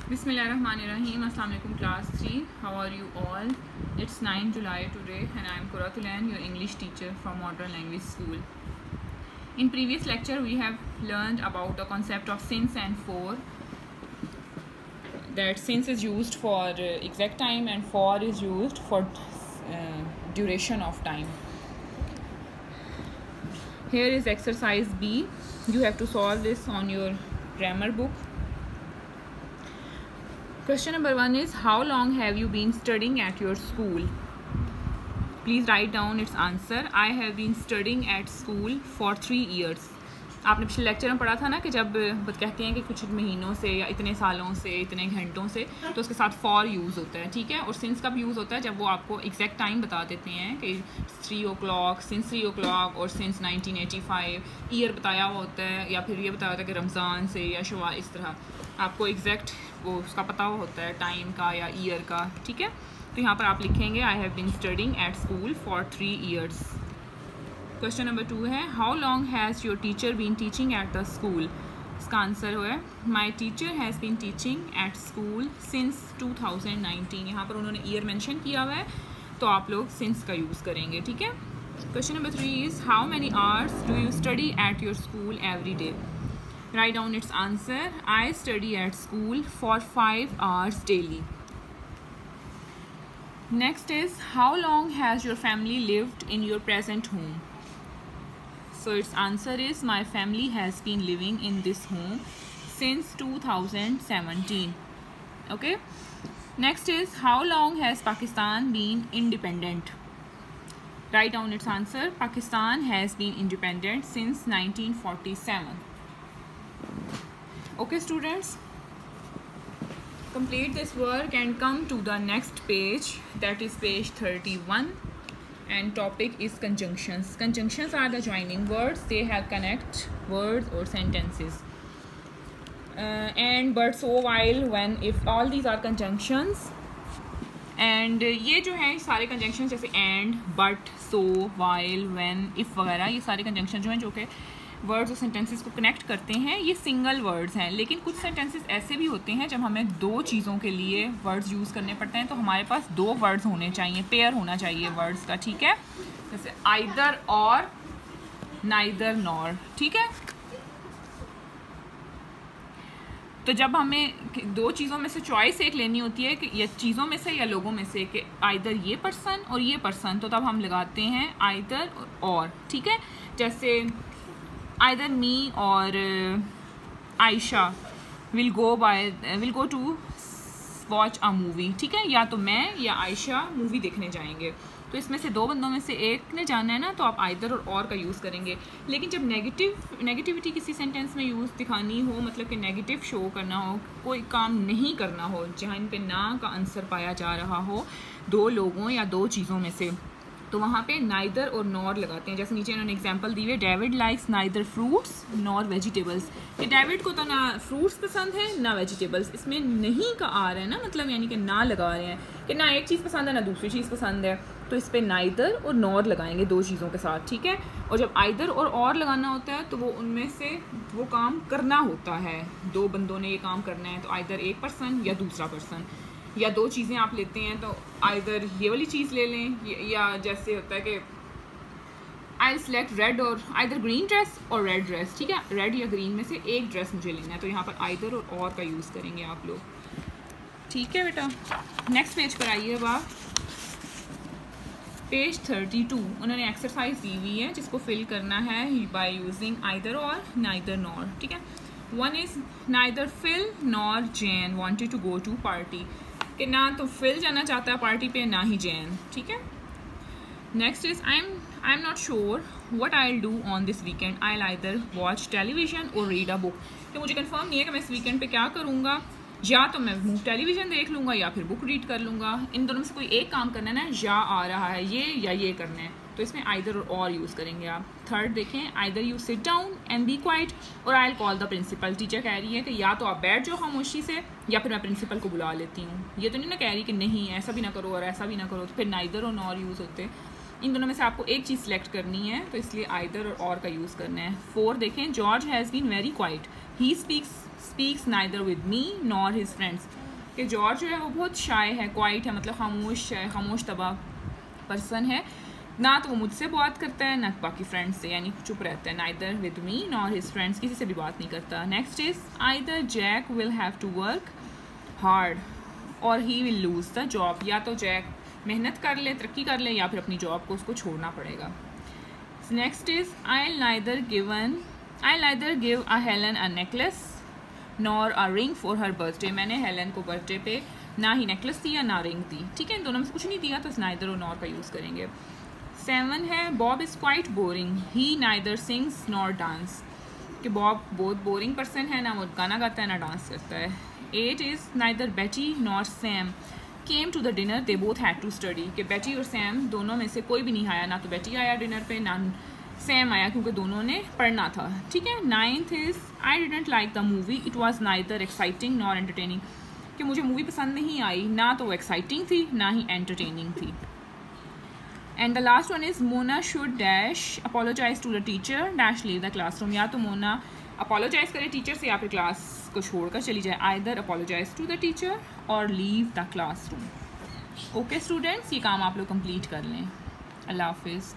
Bismillahirrahmanirrahim. Assalamu alaikum class 3. How are you all? It's 9 July today and I am Quratulan, your English teacher from Modern Language School. In previous lecture we have learned about the concept of since and for. That since is used for exact time and for is used for duration of time. Here is exercise B. You have to solve this on your grammar book. Question number 1 is, how long have you been studying at your school? Please write down its answer. I have been studying at school for 3 years. आपने पिछले lecture में पढ़ा था ना कि जब कहते हैं कि कुछ महीनों से या इतने सालों से इतने घंटों से, तो उसके साथ फॉर यूज़ होता है, ठीक है। और सिंस कब यूज़ होता है? जब वो आपको एग्जैक्ट टाइम बता देते हैं कि 3 o'clock, सिंस 3 o'clock और सिंस 1985, ईयर बताया हुआ होता है या फिर ये बताया होता है कि रमज़ान से या शवाल, इस तरह आपको एग्जैक्ट वो उसका पता हुआ होता है टाइम का या ईयर का, ठीक है। तो यहाँ पर आप लिखेंगे I have been studying at school for 3 years. Question number 2 है, how long has your teacher been teaching at the school? इसका आंसर है my teacher has been teaching at school since 2019. यहाँ पर उन्होंने ईयर मेंशन किया हुआ है, तो आप लोग सिंस का यूज़ करेंगे, ठीक है। Question number 3 is, how many hours do you study at your school every day? Write down its answer. I study at school for 5 hours daily. Next is, how long has your family lived in your present home? So its answer is, my family has been living in this home since 2017. Okay. Next is, how long has Pakistan been independent? Write down its answer. Pakistan has been independent since 1947. Okay students, complete this work and come to the next page, that is page 31, and topic is conjunctions. Conjunctions are the joining words. They have connect words or sentences, and but, so, while, when, if, all these are conjunctions. And ये जो है सारे conjunction जैसे and, but, so, while, when, if वगैरह, ये सारे conjunction जो हैं जो कि वर्ड्स और सेंटेंसेस को कनेक्ट करते हैं, ये सिंगल वर्ड्स हैं। लेकिन कुछ सेंटेंसेस ऐसे भी होते हैं जब हमें 2 चीज़ों के लिए वर्ड्स यूज़ करने पड़ते हैं, तो हमारे पास 2 वर्ड्स होने चाहिए, पेयर होना चाहिए वर्ड्स का, ठीक है। जैसे आइदर और, नाइदर नॉर, ठीक है। तो जब हमें 2 चीज़ों में से चॉइस एक लेनी होती है कि या चीज़ों में से या लोगों में से, कि आइदर ये पर्सन और ये पर्सन, तो तब हम लगाते हैं आइदर और, ठीक है। जैसे either me or Ayesha will go to watch a movie, ठीक है। या तो मैं या आयशा मूवी देखने जाएंगे, तो इसमें से 2 बंदों में से एक ने जाना है ना, तो आप आइदर और का यूज़ करेंगे। लेकिन जब नेगेटिविटी किसी सेंटेंस में यूज़ दिखानी हो, मतलब कि नेगेटिव शो करना हो, कोई काम नहीं करना हो जहाँ इन पे ना का आंसर पाया जा रहा हो 2 लोगों या 2 चीज़ों में से, तो वहाँ पे नाइदर और नॉर लगाते हैं। जैसे नीचे इन्होंने एग्जांपल दी है, David likes neither fruits nor vegetables, कि डेविड को तो ना फ्रूट्स पसंद है ना वेजिटेबल्स। इसमें नहीं का आ रहा है ना, मतलब यानी कि ना लगा रहे हैं कि ना एक चीज़ पसंद है ना दूसरी चीज़ पसंद है, तो इस पर नाइदर और नॉर लगाएंगे 2 चीज़ों के साथ, ठीक है। और जब आइदर और लगाना होता है तो वो उनमें से वो काम करना होता है, 2 बंदों ने ये काम करना है, तो आइदर एक पर्सन या दूसरा पर्सन, या 2 चीज़ें आप लेते हैं तो आइदर ये वाली चीज़ ले लें, या जैसे होता है कि आई सेलेक्ट रेड और आइदर ग्रीन ड्रेस और रेड ड्रेस, ठीक है। रेड या ग्रीन में से एक ड्रेस मुझे लेना है, तो यहाँ पर आइदर और का यूज़ करेंगे आप लोग, ठीक है बेटा। नेक्स्ट पेज पर आइए अब आप, पेज 32। उन्होंने एक्सरसाइज दी हुई है जिसको फिल करना है बाय यूजिंग आइदर और नाइदर नॉर, ठीक है। 1 is, neither Phil nor Jane wanted to go to party, कि ना तो फिल जाना चाहता है पार्टी पे ना ही जैन, ठीक है। Next is, I am not sure what I will do on this weekend, I will either watch television और रीड अ बुक, कि मुझे कंफर्म नहीं है कि मैं इस वीकेंड पे क्या करूँगा, या तो मैं टेलीविज़न देख लूँगा या फिर बुक रीड कर लूँगा। इन दोनों में से कोई एक काम करना है ना, या आ रहा है ये या ये करना है, तो इसमें आइदर और यूज़ करेंगे आप। 3rd देखें, either you sit down and be quiet और I will call the principal. Teacher कह रही है कि या तो आप बैठ जाओ खामोशी से या फिर मैं प्रिंसिपल को बुला लेती हूँ। ये तो नहीं ना कह रही कि नहीं ऐसा भी ना करो और ऐसा भी ना करो, तो फिर नाइदर और नॉर यूज़ होते। इन दोनों में से आपको एक चीज़ सेलेक्ट करनी है, तो इसलिए आइदर और का यूज़ करना है। 4 देखें, George has been very quiet, he speaks neither with me nor his friends, कि जॉर्ज जो है वो बहुत शाय है, क्वाइट है मतलब खामोश है, खामोश तबा पर्सन है, ना तो वो मुझसे बात करता है ना बाकी फ्रेंड्स से, यानी चुप रहता है। Neither with me nor his friends, किसी से भी बात नहीं करता। Next is either Jack will have to work hard और he will lose the job, या तो जैक मेहनत कर ले, तरक्की कर ले, या फिर अपनी जॉब को उसको छोड़ना पड़ेगा। Next is I neither give a Helen a necklace nor a ring for her birthday, मैंने हेलन को बर्थडे पे ना ही नेकलेस दिया ना रिंग दी, ठीक है, इन दोनों में से कुछ नहीं दिया, तो नाइदर और नॉर का यूज़ करेंगे। 7 है, Bob is quite boring, he neither sings nor dance, कि बॉब बहुत बोरिंग पर्सन है, ना वो गाना गाता है ना डांस करता है। 8 is neither Betty nor Sam came to the dinner they both had to study, कि बेटी और सैम दोनों में से कोई भी नहीं आया, ना तो बेटी आया डिनर पे ना सैम आया, क्योंकि दोनों ने पढ़ना था, ठीक है। 9th is I didn't like the movie, it was neither exciting nor entertaining, कि मुझे मूवी पसंद नहीं आई, ना तो वो एक्साइटिंग थी ना ही एंटरटेनिंग थी। And the last one is Mona should dash apologise to the teacher dash leave the classroom, या तो मोना अपोलोजाइज करे टीचर से या फिर क्लास को छोड़कर चली जाए, either apologize to the teacher और leave the classroom. Okay students, ये काम आप लोग कंप्लीट कर लें। अल्लाह हाफिज़।